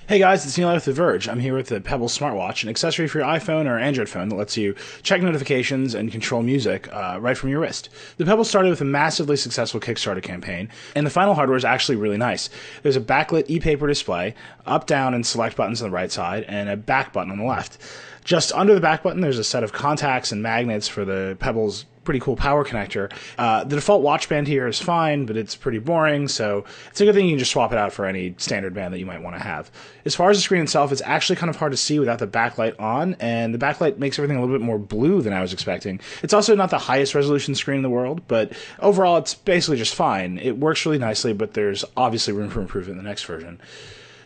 Hey guys, it's Neil with The Verge. I'm here with the Pebble Smartwatch, an accessory for your iPhone or Android phone that lets you check notifications and control music right from your wrist. The Pebble started with a massively successful Kickstarter campaign, and the final hardware is actually really nice. There's a backlit e-paper display, up, down, and select buttons on the right side, and a back button on the left. Just under the back button, there's a set of contacts and magnets for the Pebble's pretty cool power connector. The default watch band here is fine, but it's pretty boring, so it's a good thing you can just swap it out for any standard band that you might want to have. As far as the screen itself, it's actually kind of hard to see without the backlight on, and the backlight makes everything a little bit more blue than I was expecting. It's also not the highest resolution screen in the world, but overall it's basically just fine. It works really nicely, but there's obviously room for improvement in the next version.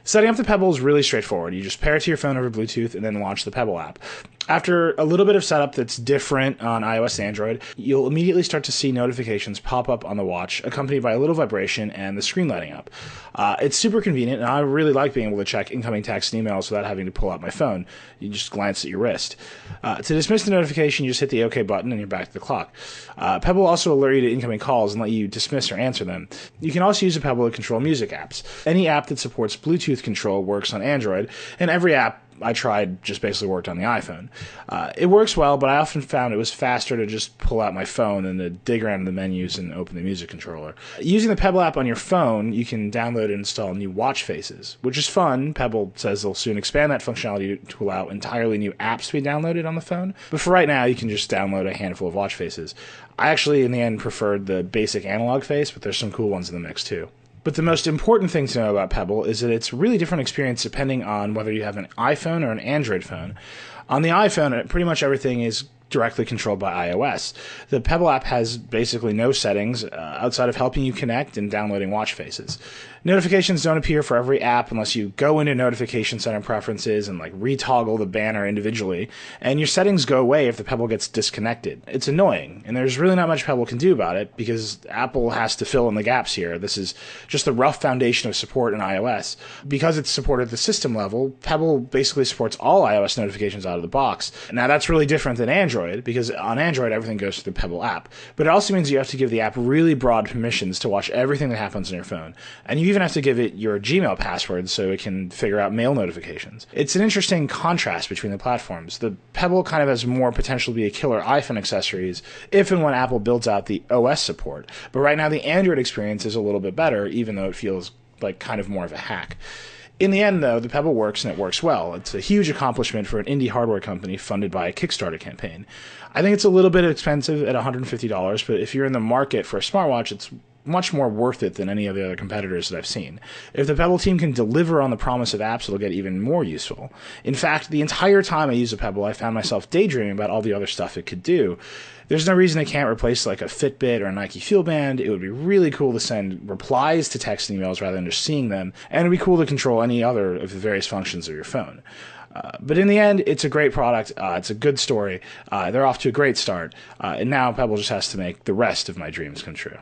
Setting up the Pebble is really straightforward. You just pair it to your phone over Bluetooth and then launch the Pebble app. After a little bit of setup that's different on iOS and Android, you'll immediately start to see notifications pop up on the watch, accompanied by a little vibration and the screen lighting up. It's super convenient, and I really like being able to check incoming texts and emails without having to pull out my phone. You just glance at your wrist. To dismiss the notification, you just hit the OK button and you're back to the clock. Pebble will also alert you to incoming calls and let you dismiss or answer them. You can also use a Pebble to control music apps. Any app that supports Bluetooth control works on Android, and every app I tried just basically worked on the iPhone. It works well, but I often found it was faster to just pull out my phone than to dig around in the menus and open the music controller. Using the Pebble app on your phone, you can download and install new watch faces, which is fun. Pebble says they'll soon expand that functionality to allow entirely new apps to be downloaded on the phone, but for right now, you can just download a handful of watch faces. I actually, in the end, preferred the basic analog face, but there's some cool ones in the mix too. But the most important thing to know about Pebble is that it's a really different experience depending on whether you have an iPhone or an Android phone. On the iPhone, pretty much everything is directly controlled by iOS. The Pebble app has basically no settings outside of helping you connect and downloading watch faces. Notifications don't appear for every app unless you go into Notification Center preferences and retoggle the banner individually, and your settings go away if the Pebble gets disconnected. It's annoying, and there's really not much Pebble can do about it because Apple has to fill in the gaps here. This is just the rough foundation of support in iOS. Because it's supported at the system level, Pebble basically supports all iOS notifications out of the box. Now that's really different than Android, because on Android everything goes through the Pebble app, but it also means you have to give the app really broad permissions to watch everything that happens on your phone, and you even have to give it your Gmail password so it can figure out mail notifications. It's an interesting contrast between the platforms. The Pebble kind of has more potential to be a killer iPhone accessories if and when Apple builds out the OS support, but right now the Android experience is a little bit better, even though it feels like kind of more of a hack. In the end, though, the Pebble works, and it works well. It's a huge accomplishment for an indie hardware company funded by a Kickstarter campaign. I think it's a little bit expensive at $150, but if you're in the market for a smartwatch, it's much more worth it than any of the other competitors that I've seen. If the Pebble team can deliver on the promise of apps, it'll get even more useful. In fact, the entire time I used a Pebble, I found myself daydreaming about all the other stuff it could do. There's no reason it can't replace like a Fitbit or a Nike Fuel Band. It would be really cool to send replies to text and emails rather than just seeing them, and it'd be cool to control any other of the various functions of your phone. But in the end, it's a great product. It's a good story. They're off to a great start. And now Pebble just has to make the rest of my dreams come true.